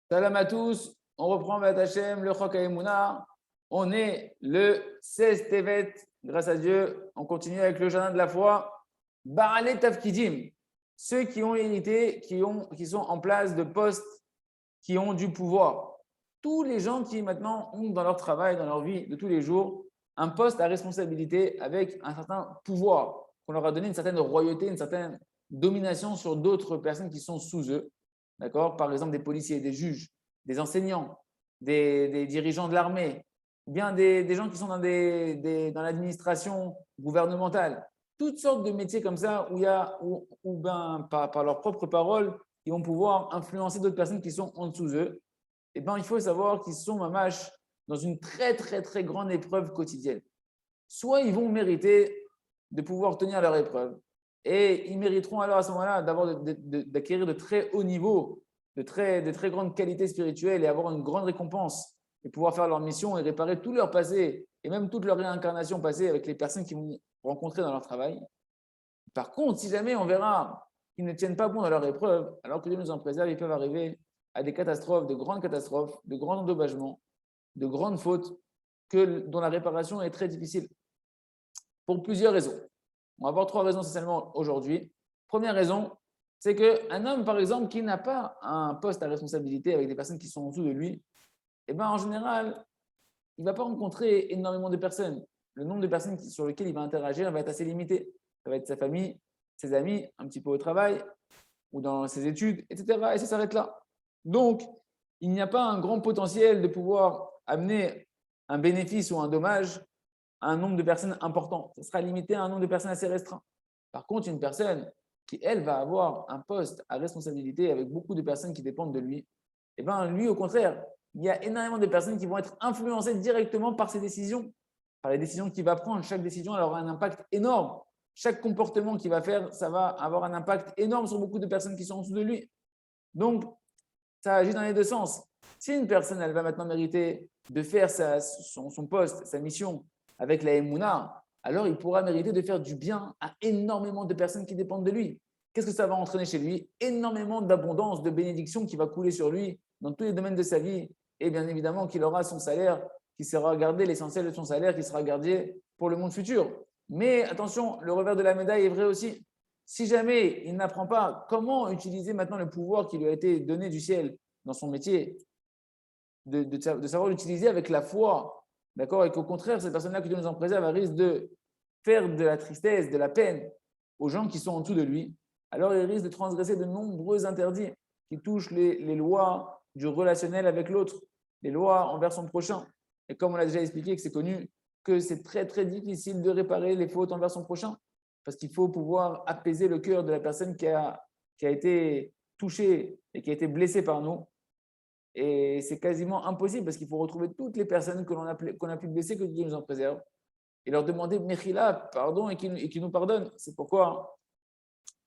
Salam à tous, on reprend Vat Hashem, le Chok HaEmuna. On est le 16 Tevet, grâce à Dieu. On continue avec le jardin de la foi. Ba'alei Tafkidim, ceux qui ont hérité, qui sont en place de postes, qui ont du pouvoir. Tous les gens qui maintenant ont dans leur travail, dans leur vie de tous les jours, un poste à responsabilité avec un certain pouvoir, qu'on leur a donné une certaine royauté, une certaine domination sur d'autres personnes qui sont sous eux. D'accord? Par exemple, des policiers, des juges, des enseignants, des dirigeants de l'armée, ou bien des gens qui sont dans l'administration gouvernementale. Toutes sortes de métiers comme ça où ben, par leur propre parole, ils vont pouvoir influencer d'autres personnes qui sont en dessous d'eux. Et ben, il faut savoir qu'ils sont mamash dans une très, très, très grande épreuve quotidienne. Soit ils vont mériter de pouvoir tenir leur épreuve, et ils mériteront alors à ce moment-là d'acquérir de très hauts niveaux, de très grandes qualités spirituelles et avoir une grande récompense et pouvoir faire leur mission et réparer tout leur passé et même toute leur réincarnation passée avec les personnes qu'ils vont rencontrer dans leur travail. Par contre, si jamais on verra qu'ils ne tiennent pas bon dans leur épreuve, alors que Dieu nous en préserve, ils peuvent arriver à des catastrophes, de grands endommagements, de grandes fautes dont la réparation est très difficile pour plusieurs raisons. On va voir trois raisons essentiellement aujourd'hui. Première raison, c'est qu'un homme, par exemple, qui n'a pas un poste à responsabilité avec des personnes qui sont en dessous de lui, eh ben, en général, il ne va pas rencontrer énormément de personnes. Le nombre de personnes sur lesquelles il va interagir va être assez limité. Ça va être sa famille, ses amis, un petit peu au travail ou dans ses études, etc. Et ça s'arrête là. Donc, il n'y a pas un grand potentiel de pouvoir amener un bénéfice ou un dommage à un nombre de personnes important. Ça sera limité à un nombre de personnes assez restreint. Par contre, une personne qui, elle, va avoir un poste à responsabilité avec beaucoup de personnes qui dépendent de lui, eh bien, lui, au contraire, il y a énormément de personnes qui vont être influencées directement par ses décisions, par les décisions qu'il va prendre. Chaque décision elle aura un impact énorme. Chaque comportement qu'il va faire, ça va avoir un impact énorme sur beaucoup de personnes qui sont en dessous de lui. Donc, ça agit dans les deux sens. Si une personne, elle va maintenant mériter de faire son poste, sa mission avec la Emouna, alors il pourra mériter de faire du bien à énormément de personnes qui dépendent de lui. Qu'est-ce que ça va entraîner chez lui? Énormément d'abondance, de bénédictions qui va couler sur lui dans tous les domaines de sa vie. Et bien évidemment qu'il aura son salaire, qui sera gardé, l'essentiel de son salaire, qui sera gardé pour le monde futur. Mais attention, le revers de la médaille est vrai aussi. Si jamais il n'apprend pas comment utiliser maintenant le pouvoir qui lui a été donné du ciel dans son métier, de savoir l'utiliser avec la foi, d'accord, et qu'au contraire, cette personne-là que Dieu nous en préserve, elle risque de faire de la tristesse, de la peine aux gens qui sont en dessous de lui, alors il risque de transgresser de nombreux interdits qui touchent les lois du relationnel avec l'autre, les lois envers son prochain. Et comme on l'a déjà expliqué, que c'est connu, que c'est très très difficile de réparer les fautes envers son prochain, parce qu'il faut pouvoir apaiser le cœur de la personne qui a été touchée et qui a été blessée par nous. Et c'est quasiment impossible parce qu'il faut retrouver toutes les personnes qu'on a pu blesser, que Dieu nous en préserve, et leur demander Mechila, pardon, et qui nous pardonne. C'est pourquoi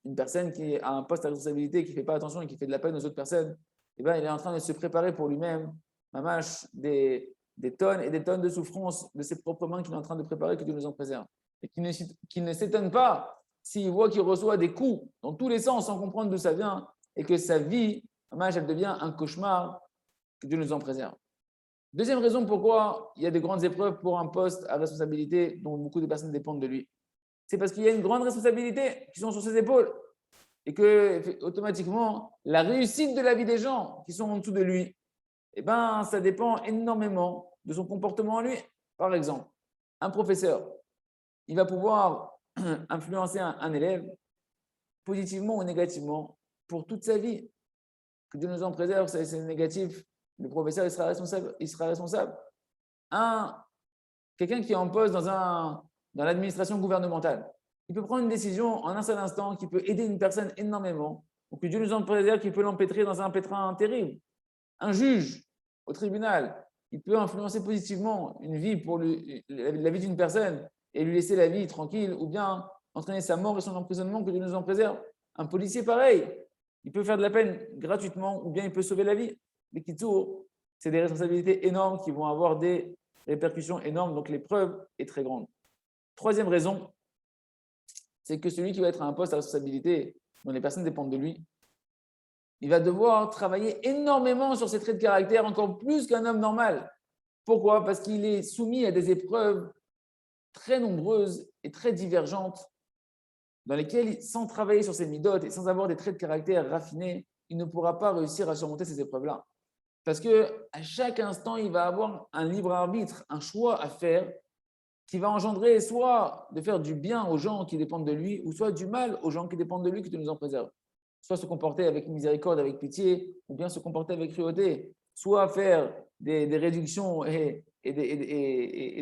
une personne qui a un poste à responsabilité, qui ne fait pas attention et qui fait de la peine aux autres personnes, eh ben, il est en train de se préparer pour lui-même, mamash, des tonnes et des tonnes de souffrances de ses propres mains qu'il est en train de préparer, que Dieu nous en préserve. Et qu'il ne s'étonne pas s'il voit qu'il reçoit des coups dans tous les sens sans comprendre d'où ça vient et que sa vie, mamash, elle devient un cauchemar, que Dieu nous en préserve. Deuxième raison pourquoi il y a de grandes épreuves pour un poste à responsabilité dont beaucoup de personnes dépendent de lui, c'est parce qu'il y a une grande responsabilité qui sont sur ses épaules et que automatiquement la réussite de la vie des gens qui sont en dessous de lui, eh ben, ça dépend énormément de son comportement à lui. Par exemple, un professeur, il va pouvoir influencer un élève positivement ou négativement pour toute sa vie. Que Dieu nous en préserve, c'est négatif. Le professeur, il sera responsable. Il sera responsable. Quelqu'un qui est en poste dans l'administration gouvernementale, il peut prendre une décision en un seul instant qui peut aider une personne énormément, ou que Dieu nous en préserve, qui peut l'empêtrer dans un pétrin terrible. Un juge au tribunal, il peut influencer positivement une vie pour la vie d'une personne et lui laisser la vie tranquille, ou bien entraîner sa mort et son emprisonnement, que Dieu nous en préserve. Un policier, pareil, il peut faire de la peine gratuitement, ou bien il peut sauver la vie. Les Kitour, c'est des responsabilités énormes qui vont avoir des répercussions énormes, donc l'épreuve est très grande. Troisième raison, c'est que celui qui va être à un poste à responsabilité dont les personnes dépendent de lui, il va devoir travailler énormément sur ses traits de caractère, encore plus qu'un homme normal. Pourquoi? Parce qu'il est soumis à des épreuves très nombreuses et très divergentes, dans lesquelles, sans travailler sur ses midotes et sans avoir des traits de caractère raffinés, il ne pourra pas réussir à surmonter ces épreuves-là. Parce qu'à chaque instant, il va avoir un libre arbitre, un choix à faire qui va engendrer soit de faire du bien aux gens qui dépendent de lui, ou soit du mal aux gens qui dépendent de lui, que Dieu nous en préserve. Soit se comporter avec miséricorde, avec pitié, ou bien se comporter avec cruauté. Soit faire des réductions et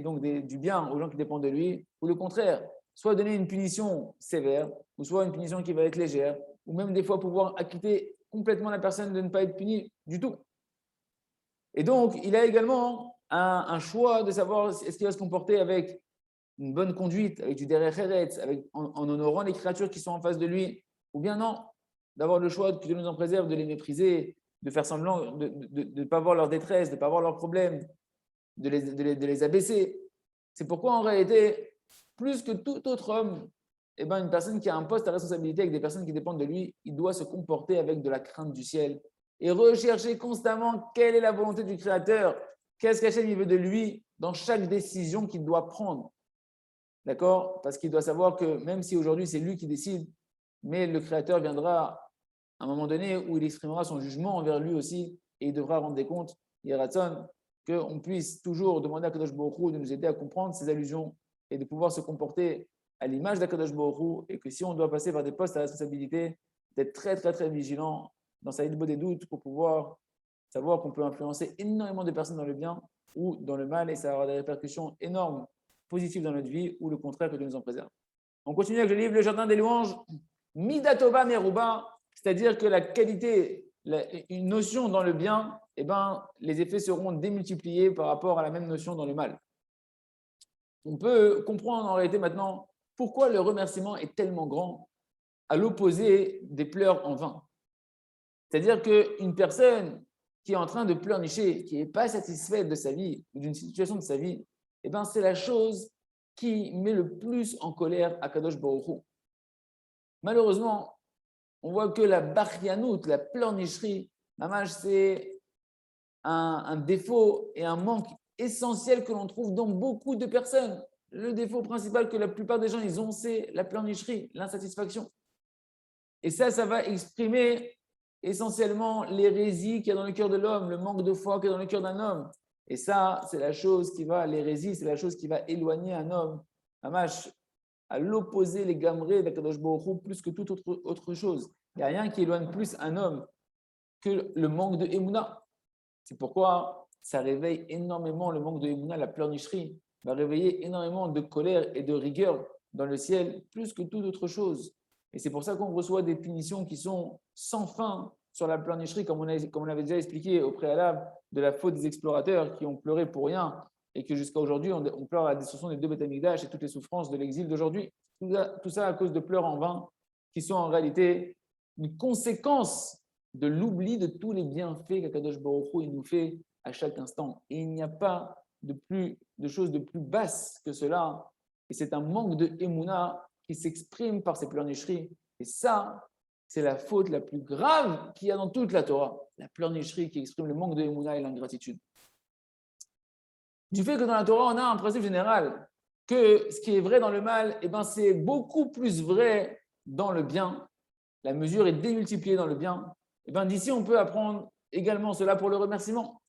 donc du bien aux gens qui dépendent de lui, ou le contraire. Soit donner une punition sévère, ou soit une punition qui va être légère, ou même des fois pouvoir acquitter complètement la personne de ne pas être punie du tout. Et donc, il a également un choix de savoir est-ce qu'il va se comporter avec une bonne conduite, avec du derech eretz, en honorant les créatures qui sont en face de lui, ou bien non, d'avoir le choix, que Dieu nous en préserve, de les mépriser, de faire semblant de ne pas voir leur détresse, de ne pas voir leurs problèmes, de les abaisser. C'est pourquoi, en réalité, plus que tout autre homme, eh ben, une personne qui a un poste à responsabilité avec des personnes qui dépendent de lui, il doit se comporter avec de la crainte du ciel et rechercher constamment quelle est la volonté du Créateur, qu'est-ce qu'Hachem veut de lui dans chaque décision qu'il doit prendre. D'accord? Parce qu'il doit savoir que même si aujourd'hui c'est lui qui décide, mais le Créateur viendra à un moment donné où il exprimera son jugement envers lui aussi et il devra rendre des comptes. Il y a raison qu'on puisse toujours demander à Kadosh Baruch Hu de nous aider à comprendre ces allusions et de pouvoir se comporter à l'image d'Akadosh Baruch Hu, et que si on doit passer par des postes à responsabilité, d'être très, très, très vigilant dans sa hitbo des doutes pour pouvoir savoir qu'on peut influencer énormément de personnes dans le bien ou dans le mal, et ça aura des répercussions énormes, positives dans notre vie, ou le contraire, que Dieu nous en préserve. On continue avec le livre Le Jardin des Louanges, Midatova Meruba, c'est-à-dire que la qualité, une notion dans le bien, eh ben, les effets seront démultipliés par rapport à la même notion dans le mal. On peut comprendre en réalité maintenant pourquoi le remerciement est tellement grand, à l'opposé des pleurs en vain. C'est-à-dire qu'une personne qui est en train de pleurnicher, qui n'est pas satisfaite de sa vie ou d'une situation de sa vie, eh ben, c'est la chose qui met le plus en colère à Kadosh Baruch Hu. Malheureusement, on voit que la barianout, la pleurnicherie, c'est un défaut et un manque essentiel que l'on trouve dans beaucoup de personnes. Le défaut principal que la plupart des gens ils ont, c'est la pleurnicherie, l'insatisfaction. Et ça va exprimer essentiellement l'hérésie qu'il y a dans le cœur de l'homme, le manque de foi qu'il y a dans le cœur d'un homme. Et ça, c'est la chose qui va, l'hérésie, c'est la chose qui va éloigner un homme, à l'opposé, les gamrés d'Akadosh Baruch Hu, plus que toute autre chose. Il n'y a rien qui éloigne plus un homme que le manque de Emouna. C'est pourquoi ça réveille énormément le manque de Emouna, la pleurnicherie va réveiller énormément de colère et de rigueur dans le ciel, plus que toute autre chose. Et c'est pour ça qu'on reçoit des punitions qui sont sans fin sur la pleurnicherie, comme on l'avait déjà expliqué au préalable de la faute des explorateurs qui ont pleuré pour rien, et que jusqu'à aujourd'hui, on pleure à la destruction des deux Beth Amikdash et toutes les souffrances de l'exil d'aujourd'hui. Tout ça à cause de pleurs en vain, qui sont en réalité une conséquence de l'oubli de tous les bienfaits qu'Akadosh Baruch Hu nous fait à chaque instant. Et il n'y a pas de chose de plus basse que cela. Et c'est un manque de Emouna qui s'exprime par ces pleurnicheries. Et ça, c'est la faute la plus grave qu'il y a dans toute la Torah. La pleurnicherie qui exprime le manque de Emouna et l'ingratitude. Du fait que dans la Torah, on a un principe général que ce qui est vrai dans le mal, eh ben, c'est beaucoup plus vrai dans le bien. La mesure est démultipliée dans le bien. Eh ben, d'ici, on peut apprendre également cela pour le remerciement.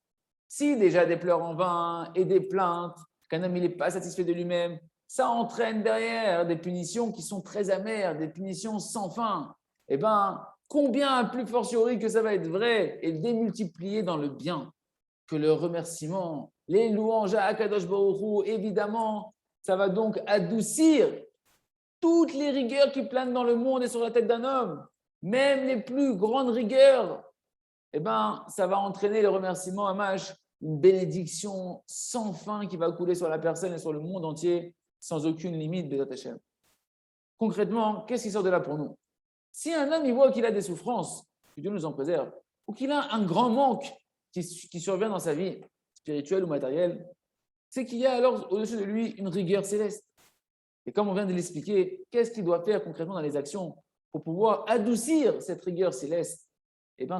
Si déjà des pleurs en vain et des plaintes, qu'un homme n'est pas satisfait de lui-même, ça entraîne derrière des punitions qui sont très amères, des punitions sans fin. Eh bien, combien plus fortiori que ça va être vrai et démultiplié dans le bien que le remerciement, les louanges à Akadosh Baruch Hu, évidemment, ça va donc adoucir toutes les rigueurs qui planent dans le monde et sur la tête d'un homme, même les plus grandes rigueurs. Eh bien, ça va entraîner le remerciement à Mash, une bénédiction sans fin qui va couler sur la personne et sur le monde entier, sans aucune limite, Bézat Hashem. Concrètement, qu'est-ce qui sort de là pour nous? Si un homme il voit qu'il a des souffrances, que Dieu nous en préserve, ou qu'il a un grand manque qui survient dans sa vie, spirituelle ou matérielle, c'est qu'il y a alors au-dessus de lui une rigueur céleste. Et comme on vient de l'expliquer, qu'est-ce qu'il doit faire concrètement dans les actions pour pouvoir adoucir cette rigueur céleste?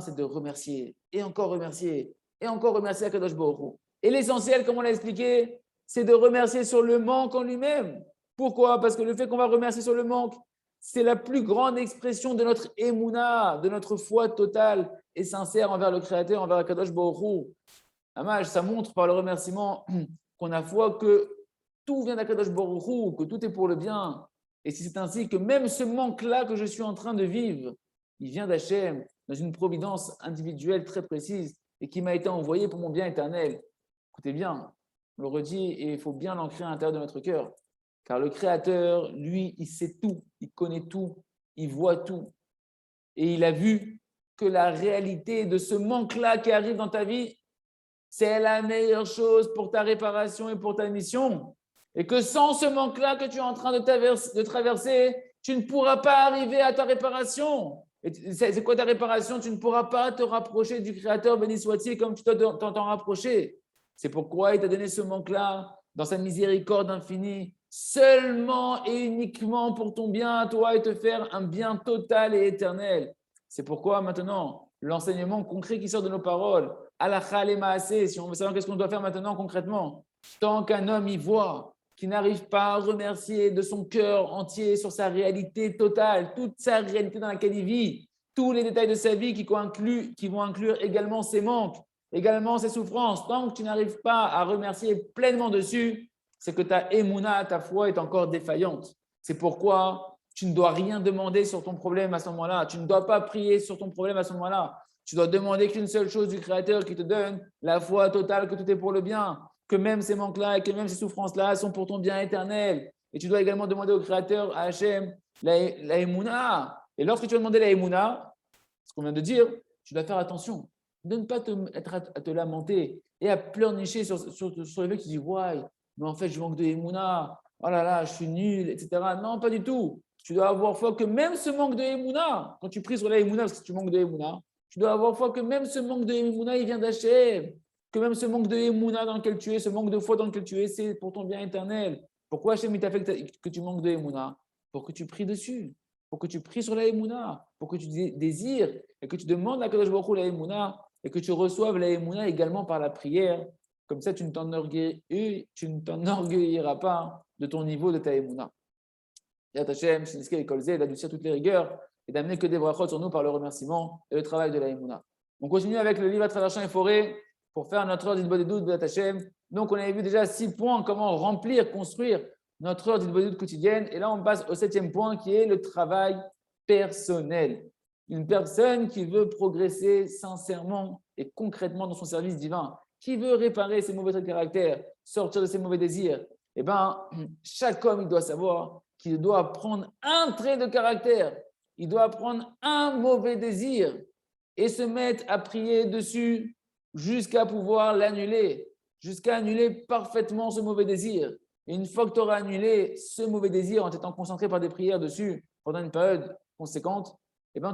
c'est de remercier et encore remercier Akadosh Baruch Hu. Et l'essentiel, comme on l'a expliqué, c'est de remercier sur le manque en lui-même. Pourquoi? Parce que le fait qu'on va remercier sur le manque, c'est la plus grande expression de notre émouna, de notre foi totale et sincère envers le Créateur, envers Akadosh Baruch Hu. Amaj, ça montre par le remerciement qu'on a foi que tout vient d'Akadosh Baruch Hu, que tout est pour le bien. Et si c'est ainsi que même ce manque-là que je suis en train de vivre, il vient d'Hachem, dans une providence individuelle très précise et qui m'a été envoyé pour mon bien éternel. Écoutez bien, on le redit et il faut bien l'ancrer à l'intérieur de notre cœur. Car le Créateur, lui, il sait tout, il connaît tout, il voit tout. Et il a vu que la réalité de ce manque-là qui arrive dans ta vie, c'est la meilleure chose pour ta réparation et pour ta mission. Et que sans ce manque-là que tu es en train de traverser, tu ne pourras pas arriver à ta réparation. Et c'est quoi ta réparation? Tu ne pourras pas te rapprocher du Créateur, béni soit-il, comme tu dois t'en rapprocher. C'est pourquoi il t'a donné ce manque-là, dans sa miséricorde infinie, seulement et uniquement pour ton bien à toi et te faire un bien total et éternel. C'est pourquoi maintenant, l'enseignement concret qui sort de nos paroles, halakha le maaseh, si on veut savoir qu'est-ce qu'on doit faire maintenant concrètement, tant qu'un homme y voit, qui n'arrive pas à remercier de son cœur entier sur sa réalité totale, toute sa réalité dans laquelle il vit, tous les détails de sa vie qui vont inclure également ses manques, également ses souffrances, tant que tu n'arrives pas à remercier pleinement dessus, c'est que ta émouna, ta foi est encore défaillante. C'est pourquoi tu ne dois rien demander sur ton problème à ce moment-là. Tu ne dois pas prier sur ton problème à ce moment-là. Tu dois demander qu'une seule chose du Créateur qui te donne la foi totale que tout est pour le bien, que même ces manques-là et que même ces souffrances-là sont pour ton bien éternel. Et tu dois également demander au Créateur, à Hachem, la émouna. Et lorsque tu vas demander la émouna, ce qu'on vient de dire, tu dois faire attention de ne pas être à te lamenter et à pleurnicher sur le fait que tu dis, ouais, mais en fait, je manque de émouna, oh là là, je suis nul, etc. Non, pas du tout. Tu dois avoir foi que même ce manque de émouna, quand tu pries sur la émouna parce que tu manques de émouna, tu dois avoir foi que même ce manque de émouna, il vient d'Hachem. Que même ce manque de émouna dans lequel tu es, ce manque de foi dans lequel tu es, c'est pour ton bien éternel. Pourquoi Hachem t'a fait que tu manques de émouna? Pour que tu pries dessus, pour que tu pries sur la émouna, pour que tu désires et que tu demandes à Kadosh Baruch Hu la émouna et que tu reçoives la émouna également par la prière. Comme ça, tu ne t'enorgueilliras pas de ton niveau de ta émouna. Et Hachem, Shinskei et Kolzé, d'adoucir toutes les rigueurs et d'amener que des brachot sur nous par le remerciement et le travail de la émouna. On continue avec le livre à travers champs et forêts pour faire notre heure d'Idbodedut de Hachem. Donc, on avait vu déjà 6 points, comment remplir, construire notre heure d'Idbodedut quotidienne. Et là, on passe au 7e point qui est le travail personnel. Une personne qui veut progresser sincèrement et concrètement dans son service divin, qui veut réparer ses mauvais traits de caractère, sortir de ses mauvais désirs, chaque homme, il doit savoir qu'il doit prendre un trait de caractère, il doit prendre un mauvais désir et se mettre à prier dessus jusqu'à pouvoir l'annuler, jusqu'à annuler parfaitement ce mauvais désir. Et une fois que tu auras annulé ce mauvais désir en étant concentré par des prières dessus pendant une période conséquente,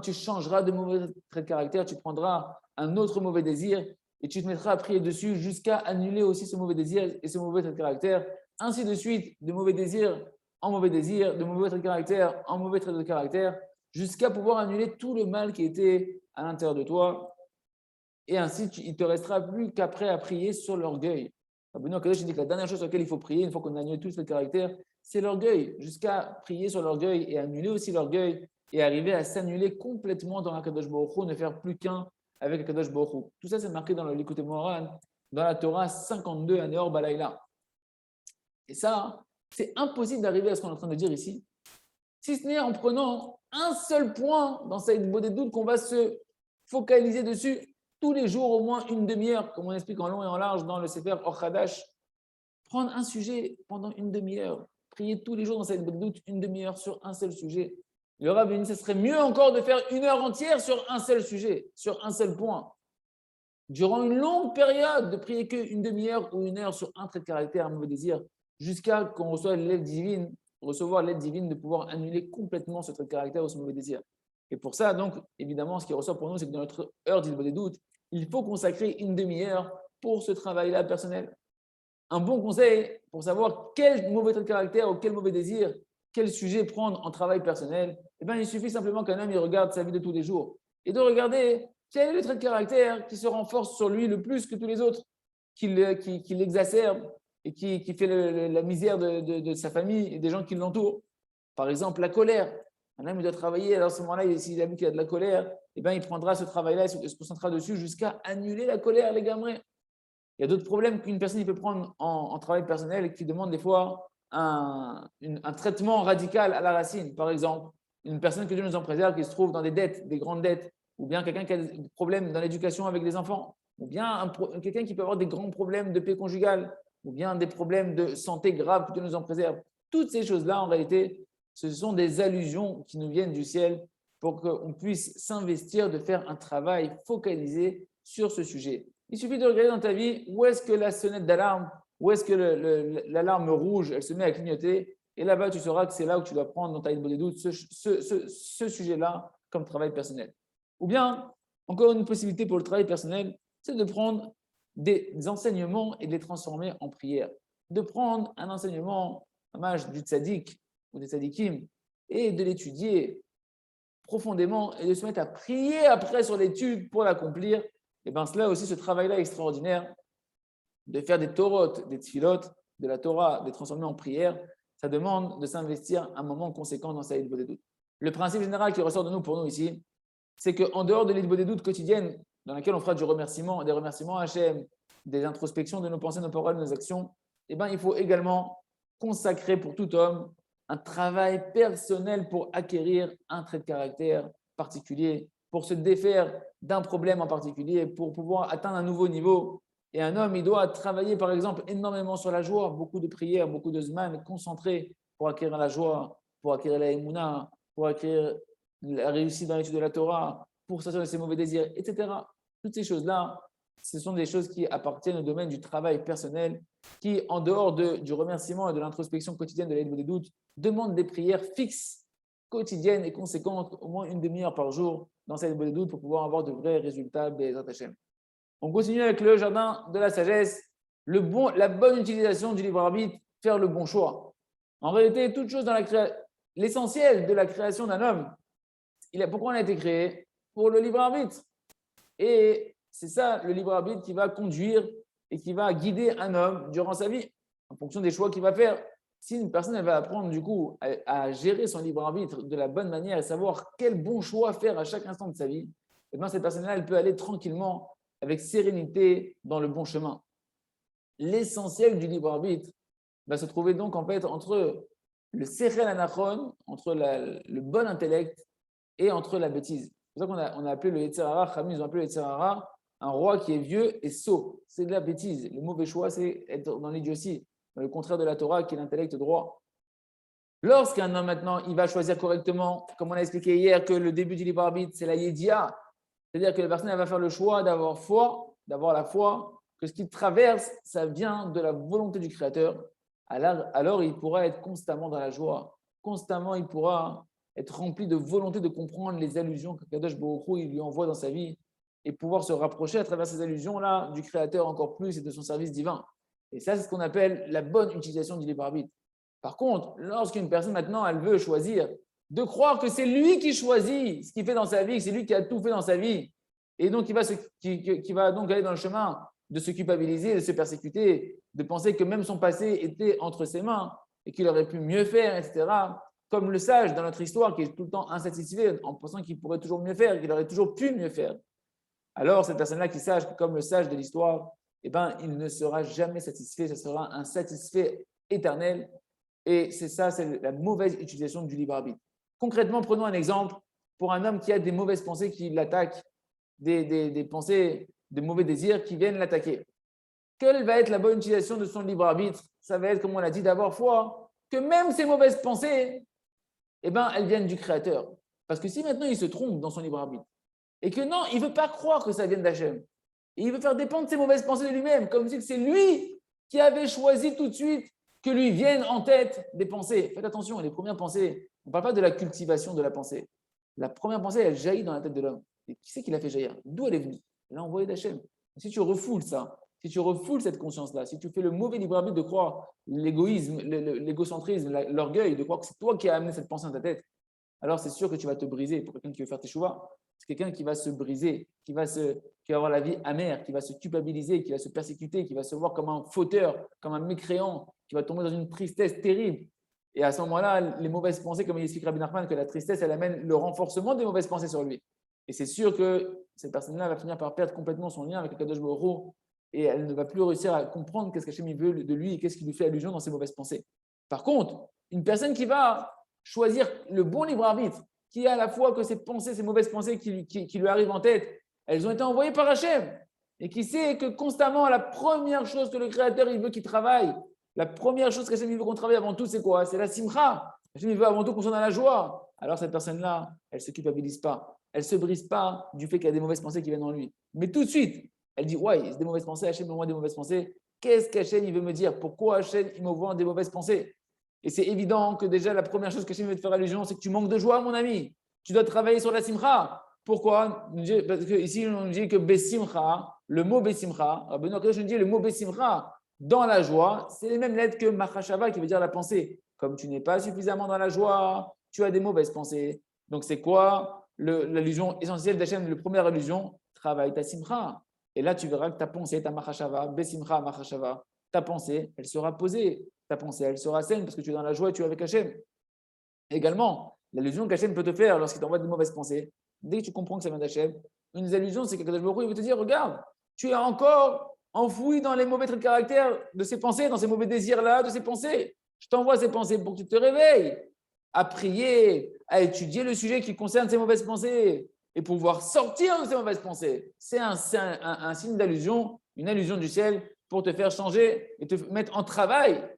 tu changeras de mauvais trait de caractère, tu prendras un autre mauvais désir et tu te mettras à prier dessus jusqu'à annuler aussi ce mauvais désir et ce mauvais trait de caractère. Ainsi de suite, de mauvais désirs en mauvais désir, de mauvais trait de caractère en mauvais trait de caractère, jusqu'à pouvoir annuler tout le mal qui était à l'intérieur de toi. Et ainsi, il ne te restera plus qu'après à prier sur l'orgueil. Rabbeinu Akadosh dit que la dernière chose sur laquelle il faut prier, une fois qu'on a annulé tout ce caractère, c'est l'orgueil. Jusqu'à prier sur l'orgueil et annuler aussi l'orgueil et arriver à s'annuler complètement dans l'Akadosh Baruch Hu, ne faire plus qu'un avec l'Akadosh Baruch Hu. Tout ça, c'est marqué dans le Likutei Moharan, dans la Torah 52 à Neor Balayla. Et ça, c'est impossible d'arriver à ce qu'on est en train de dire ici, si ce n'est en prenant un seul point dans cette bodédoute qu'on va se focaliser dessus tous les jours, au moins une demi-heure, comme on explique en long et en large dans le Sefer Or Hadash. Prendre un sujet pendant une demi-heure, prier tous les jours dans cette bodédoute une demi-heure sur un seul sujet. Le Rav dit, ce serait mieux encore de faire une heure entière sur un seul sujet, sur un seul point. Durant une longue période, de prier qu'une demi-heure ou une heure sur un trait de caractère, un mauvais désir, jusqu'à qu'on reçoive l'aide divine, recevoir l'aide divine de pouvoir annuler complètement ce trait de caractère ou ce mauvais désir. Et pour ça, donc, évidemment, ce qui ressort pour nous, c'est que dans notre heure d'Idbodedut, il faut consacrer une demi-heure pour ce travail-là personnel. Un bon conseil pour savoir quel mauvais trait de caractère ou quel mauvais désir, quel sujet prendre en travail personnel, il suffit simplement qu'un homme il regarde sa vie de tous les jours et de regarder Quel est le trait de caractère qui se renforce sur lui le plus que tous les autres, qui l'exacerbe et qui fait la misère de sa famille et des gens qui l'entourent? Par exemple, la colère. Un homme, il doit travailler, alors à ce moment-là, s'il a vu qu'il a de la colère, eh bien, il prendra ce travail-là et se concentrera dessus jusqu'à annuler la colère, les gamins. Il y a d'autres problèmes qu'une personne peut prendre en travail personnel et qui demandent des fois un traitement radical à la racine. Par exemple, une personne que Dieu nous en préserve qui se trouve dans des dettes, des grandes dettes, ou bien quelqu'un qui a des problèmes dans l'éducation avec les enfants, ou bien quelqu'un qui peut avoir des grands problèmes de paix conjugale, ou bien des problèmes de santé graves que Dieu nous en préserve. Toutes ces choses-là, en réalité, ce sont des allusions qui nous viennent du ciel pour qu'on puisse s'investir de faire un travail focalisé sur ce sujet. Il suffit de regarder dans ta vie où est-ce que la sonnette d'alarme, où est-ce que l'alarme rouge, elle se met à clignoter. Et là-bas, tu sauras que c'est là où tu dois prendre dans ta libre des doutes ce sujet-là comme travail personnel. Ou bien, encore une possibilité pour le travail personnel, c'est de prendre des enseignements et de les transformer en prière. De prendre un enseignement, un mage du tzaddik ou des tzaddikim, et de l'étudier profondément et de se mettre à prier après sur l'étude pour l'accomplir. Et bien cela aussi, ce travail-là extraordinaire de faire des torotes, des tfilotes, de la Torah, de les transformer en prière, ça demande de s'investir un moment conséquent dans sa libre des doutes. Le principe général qui ressort de nous pour nous ici, c'est qu'en dehors de libre des doutes quotidiennes, dans laquelle on fera du remerciement, des remerciements à Hachem, des introspections de nos pensées, nos paroles, nos actions, eh bien, il faut également consacrer pour tout homme un travail personnel pour acquérir un trait de caractère particulier, pour se défaire d'un problème en particulier, pour pouvoir atteindre un nouveau niveau. Et un homme, il doit travailler, par exemple, énormément sur la joie, beaucoup de prières, beaucoup de zman, concentré pour acquérir la joie, pour acquérir la émouna, pour acquérir la réussite dans l'étude de la Torah, pour sortir de ses mauvais désirs, etc. Toutes ces choses-là, ce sont des choses qui appartiennent au domaine du travail personnel, qui, en dehors du remerciement et de l'introspection quotidienne de la libre des doutes, demandent des prières fixes, quotidiennes et conséquentes, au moins une demi-heure par jour dans cette libre des doutes pour pouvoir avoir de vrais résultats. On continue avec le jardin de la sagesse, la bonne utilisation du libre arbitre, faire le bon choix. En réalité, toute chose dans l'essentiel de la création d'un homme, pourquoi on a été créé? Pour le libre arbitre. Et c'est ça, le libre arbitre, qui va conduire et qui va guider un homme durant sa vie, en fonction des choix qu'il va faire. Si une personne elle va apprendre du coup à gérer son libre arbitre de la bonne manière et savoir quel bon choix faire à chaque instant de sa vie, eh bien, cette personne-là, elle peut aller tranquillement, avec sérénité, dans le bon chemin. L'essentiel du libre arbitre va se trouver donc en fait entre le sechel anachon, entre le bon intellect et entre la bêtise. C'est pour ça qu'on a appelé le Yetzer Hara, Chachamim, ils ont appelé le Yetzer Hara un roi qui est vieux et sot. C'est de la bêtise. Le mauvais choix, c'est être dans l'idiotie, dans le contraire de la Torah qui est l'intellect droit. Lorsqu'un homme maintenant, il va choisir correctement, comme on a expliqué hier, que le début du libre arbitre, c'est la Yedia, c'est-à-dire que la personne elle va faire le choix d'avoir la foi, que ce qui traverse, ça vient de la volonté du Créateur. Alors il pourra être constamment dans la joie. Constamment, il pourra être rempli de volonté de comprendre les allusions que Kadosh Baruch Hu, il lui envoie dans sa vie et pouvoir se rapprocher à travers ces allusions-là du Créateur encore plus et de son service divin. Et ça, c'est ce qu'on appelle la bonne utilisation du libre arbitre. Par contre, lorsqu'une personne maintenant, elle veut choisir, de croire que c'est lui qui choisit ce qu'il fait dans sa vie, que c'est lui qui a tout fait dans sa vie, et donc qui va donc aller dans le chemin de se culpabiliser, de se persécuter, de penser que même son passé était entre ses mains et qu'il aurait pu mieux faire, etc. Comme le sage dans notre histoire qui est tout le temps insatisfait en pensant qu'il pourrait toujours mieux faire, qu'il aurait toujours pu mieux faire. Alors cette personne-là qui sache que comme le sage de l'histoire, eh ben, il ne sera jamais satisfait, ce sera un satisfait éternel. Et c'est ça, c'est la mauvaise utilisation du libre arbitre. Concrètement, prenons un exemple pour un homme qui a des mauvaises pensées qui l'attaquent, des pensées, de mauvais désirs qui viennent l'attaquer. Quelle va être la bonne utilisation de son libre arbitre? Ça va être, comme on l'a dit, d'avoir foi, que même ces mauvaises pensées, eh ben, elles viennent du Créateur. Parce que si maintenant il se trompe dans son libre arbitre, et que non, il ne veut pas croire que ça vienne d'Hachem, et il veut faire dépendre ses mauvaises pensées de lui-même, comme si c'est lui qui avait choisi tout de suite que lui viennent en tête des pensées. Faites attention, les premières pensées, on ne parle pas de la cultivation de la pensée. La première pensée, elle jaillit dans la tête de l'homme. Et qui c'est qui l'a fait jaillir? D'où elle est venue? Elle l'a envoyée d'Hachem. Si tu refoules ça, si tu refoules cette conscience-là, si tu fais le mauvais libre arbitre de croire l'égoïsme, l'égocentrisme, l'orgueil, de croire que c'est toi qui as amené cette pensée dans ta tête, alors c'est sûr que tu vas te briser. Pour quelqu'un qui veut faire tes choix, c'est quelqu'un qui va se briser, qui va avoir la vie amère, qui va se culpabiliser, qui va se persécuter, qui va se voir comme un fauteur, comme un mécréant, qui va tomber dans une tristesse terrible. Et à ce moment-là, les mauvaises pensées, comme il explique Rabbi Nachman, que la tristesse, elle amène le renforcement des mauvaises pensées sur lui. Et c'est sûr que cette personne-là va finir par perdre complètement son lien avec le Kadosh Baruch Hu et elle ne va plus réussir à comprendre qu'est-ce qu'Hachem veut de lui et qu'est-ce qui lui fait allusion dans ses mauvaises pensées. Par contre, une personne qui va choisir le bon libre arbitre, qui a à la fois que ses pensées, ses mauvaises pensées qui lui arrivent en tête, elles ont été envoyées par Hachem et qui sait que constamment, la première chose que le Créateur il veut qu'il travaille, la première chose qu'Hachem veut qu'on travaille avant tout, c'est quoi? C'est la simcha. Hachem veut avant tout qu'on soit dans la joie. Alors cette personne-là, elle ne se culpabilise pas. Elle ne se brise pas du fait qu'il y a des mauvaises pensées qui viennent en lui. Mais tout de suite, elle dit, ouais, c'est des mauvaises pensées, Hachem m'envoie des mauvaises pensées. Qu'est-ce qu'Hachem il veut me dire? Pourquoi Hachem il m'envoie des mauvaises pensées? Et c'est évident que déjà, la première chose qu'Hachem veut te faire allusion, c'est que tu manques de joie, mon ami. Tu dois travailler sur la simcha. Pourquoi? Parce que ici, on dit que Bessimcha, le mot Bessimcha, Benoît Kadosh nous dit le mot Bessimcha, dans la joie, c'est les mêmes lettres que Machashava qui veut dire la pensée. Comme tu n'es pas suffisamment dans la joie, tu as des mauvaises pensées. Donc, c'est quoi l'allusion essentielle d'Hachem? La première allusion, travaille ta simcha. Et là, tu verras que ta pensée, ta Machashava, Bessimcha, Machashava, ta pensée, elle sera posée. Ta pensée, elle sera saine parce que tu es dans la joie et tu es avec Hachem. Également, l'allusion qu'Hachem peut te faire lorsqu'il t'envoie de mauvaises pensées, dès que tu comprends que ça vient d'Hachem, une des allusions, c'est que Kadosh Baruch Hu, il veut te dire, regarde, tu es encore enfoui dans les mauvais traits de caractère de ces pensées, dans ces mauvais désirs-là, de ces pensées. Je t'envoie ces pensées pour que tu te réveilles à prier, à étudier le sujet qui concerne ces mauvaises pensées et pouvoir sortir de ces mauvaises pensées. C'est un signe d'allusion, une allusion du ciel pour te faire changer et te mettre en travail,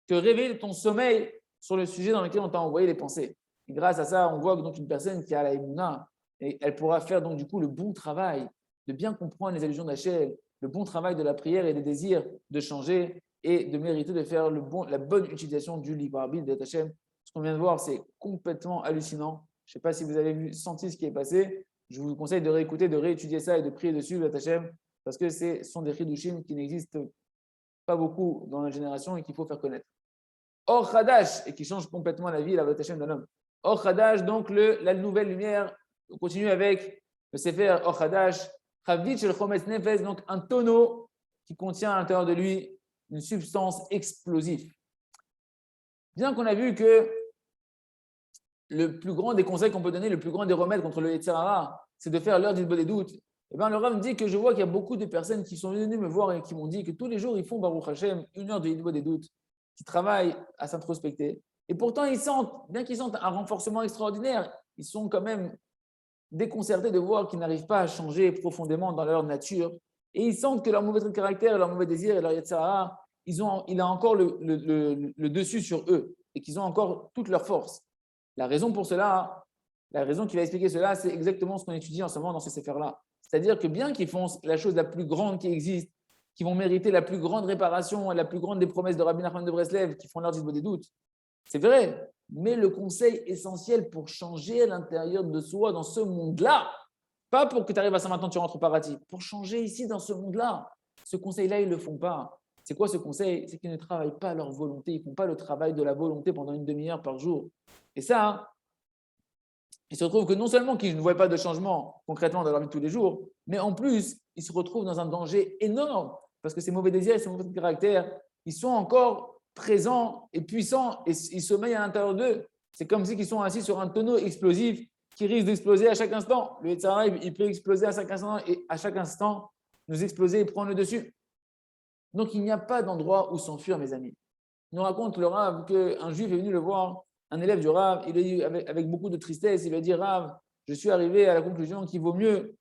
te réveiller de ton sommeil sur le sujet dans lequel on t'a envoyé les pensées. Et grâce à ça, on voit que donc une personne qui a la Emouna, et elle pourra faire donc du coup le bon travail de bien comprendre les allusions d'Hachem, le bon travail de la prière et des désirs de changer et de mériter de faire la bonne utilisation du libre arbitre d'Hachem. Ce qu'on vient de voir, c'est complètement hallucinant. Je ne sais pas si vous avez senti ce qui est passé. Je vous conseille de réécouter, de réétudier ça et de prier dessus, Hachem, parce que ce sont des chidushim qui n'existent pas beaucoup dans la génération et qu'il faut faire connaître. Or Khadash, et qui change complètement la vie et la Hachem d'un homme. Or Khadash, donc la nouvelle lumière, on continue avec le Sefer Or Khadash, Chavit Shel Chometz Nefesh, donc un tonneau qui contient à l'intérieur de lui une substance explosive. Bien qu'on a vu que le plus grand des conseils qu'on peut donner, le plus grand des remèdes contre le Yetzer Hara, c'est de faire l'heure d'Hitbodedut des doutes. Et bien, le Rav me dit que je vois qu'il y a beaucoup de personnes qui sont venues me voir et qui m'ont dit que tous les jours, ils font Baruch Hashem, une heure de Hitbodedut des doutes, qui travaillent à s'introspecter. Et pourtant, ils sentent, bien qu'ils sentent un renforcement extraordinaire, ils sont quand même déconcertés de voir qu'ils n'arrivent pas à changer profondément dans leur nature. Et ils sentent que leur mauvais trait de caractère, leur mauvais désir et leur Yetzer Hara, il a encore le dessus sur eux et qu'ils ont encore toute leur force. La raison pour cela, la raison qui va expliquer cela, c'est exactement ce qu'on étudie en ce moment dans ces séphères-là. C'est-à-dire que bien qu'ils font la chose la plus grande qui existe, qui vont mériter la plus grande réparation et la plus grande des promesses de Rabbi Nachman de Breslev, qui font leur dispo des doutes, c'est vrai, mais le conseil essentiel pour changer à l'intérieur de soi dans ce monde-là, pas pour que tu arrives à ça maintenant, tu rentres au paradis, pour changer ici dans ce monde-là, ce conseil-là, ils ne le font pas. C'est quoi ce conseil? C'est qu'ils ne travaillent pas à leur volonté, ils ne font pas le travail de la volonté pendant une demi-heure par jour. Et ça, ils se retrouvent que non seulement qu'ils ne voient pas de changement concrètement dans leur vie de tous les jours, mais en plus, ils se retrouvent dans un danger énorme parce que ces mauvais désirs et ces mauvais caractères, ils sont encore présents et puissants et ils sommeillent à l'intérieur d'eux. C'est comme si ils sont assis sur un tonneau explosif qui risque d'exploser à chaque instant. Le Yetzer Hara, il peut exploser à chaque instant et à chaque instant nous exploser et prendre le dessus. Donc, il n'y a pas d'endroit où s'enfuir, mes amis. Il nous raconte le Rav qu'un juif est venu le voir, un élève du Rav, il a dit avec beaucoup de tristesse, il lui a dit, Rav, je suis arrivé à la conclusion qu'il vaut mieux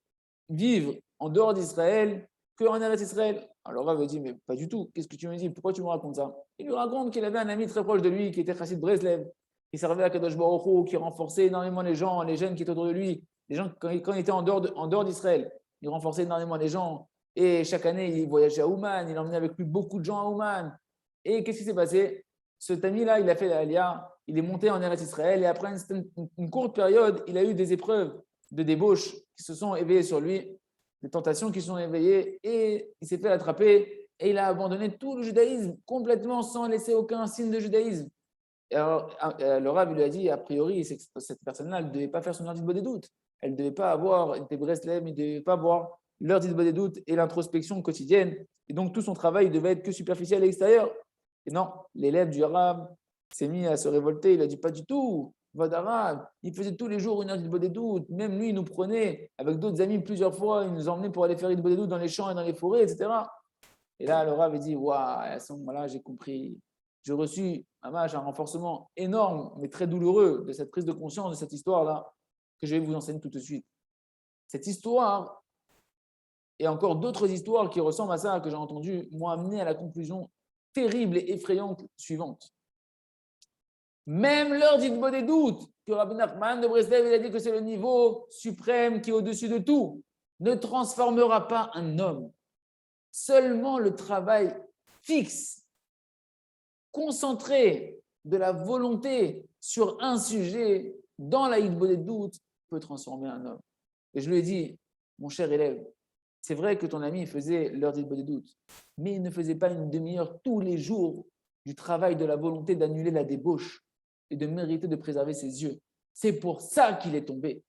vivre en dehors d'Israël qu'en Eretz Israël. Alors Rav lui dit, mais pas du tout, qu'est-ce que tu me dis? Pourquoi tu me racontes ça? Il lui raconte qu'il avait un ami très proche de lui qui était Chassid Breslev, qui servait à Kadosh Baruch Hu, qui renforçait énormément les gens, les jeunes qui étaient autour de lui, les gens quand il était en dehors d'Israël, il renforçait énormément les gens. Et chaque année, il voyageait à Ouman, il emmenait avec lui beaucoup de gens à Ouman. Et qu'est-ce qui s'est passé? Cet ami-là, il a fait l'Aliyah, il est monté en Eretz Israël et après une courte période, il a eu des épreuves de débauche qui se sont éveillées sur lui, des tentations qui se sont éveillées et il s'est fait attraper et il a abandonné tout le judaïsme complètement sans laisser aucun signe de judaïsme. Et alors, le Rav lui a dit, a priori, cette personne-là, elle ne devait pas faire son heure d'Hitbod des doutes. Elle ne devait pas avoir des Breslem, il ne devait pas avoir l'heure d'Hitbod des doutes et l'introspection quotidienne. Et donc, tout son travail devait être que superficiel et extérieur. Et non, l'élève du Rav s'est mis à se révolter. Il a dit, pas du tout. Votre Arabe, il faisait tous les jours une heure d'Hitbod des doutes. Même lui, il nous prenait avec d'autres amis plusieurs fois. Il nous emmenait pour aller faire Hitbod des doutes dans les champs et dans les forêts, etc. Et là, le Rav a dit, waouh, à ce moment-là, j'ai compris. J'ai reçu un renforcement énorme, mais très douloureux de cette prise de conscience de cette histoire-là, que je vais vous enseigner tout de suite. Cette histoire, et encore d'autres histoires qui ressemblent à ça, que j'ai entendues, m'ont amené à la conclusion terrible et effrayante suivante. Même l'heure d'Hitbod des doutes, que Rabbi Nachman de Breslev il a dit que c'est le niveau suprême qui est au-dessus de tout, ne transformera pas un homme. Seulement le travail fixe, concentré de la volonté sur un sujet dans la Hitbod des doutes peut transformer un homme. Et je lui ai dit, mon cher élève, c'est vrai que ton ami faisait l'heure d'Hitbod des doutes, mais il ne faisait pas une demi-heure tous les jours du travail de la volonté d'annuler la débauche et de mériter de préserver ses yeux. C'est pour ça qu'il est tombé.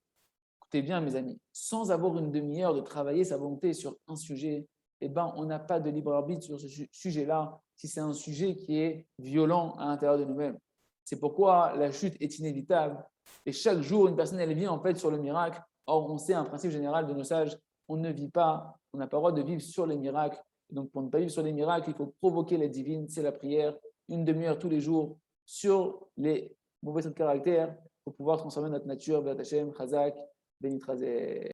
Écoutez bien, mes amis, sans avoir une demi-heure de travailler sa volonté sur un sujet, eh ben, on n'a pas de libre arbitre sur ce sujet-là si c'est un sujet qui est violent à l'intérieur de nous-mêmes. C'est pourquoi la chute est inévitable. Et chaque jour, une personne, elle vit en fait sur le miracle. Or, on sait un principe général de nos sages, on ne vit pas, on n'a pas le droit de vivre sur les miracles. Donc, pour ne pas vivre sur les miracles, il faut provoquer l'aide divine, c'est la prière, une demi-heure tous les jours sur les mauvais traits de caractère pour pouvoir transformer notre nature vers Hachem, Chazak, Benitrazé.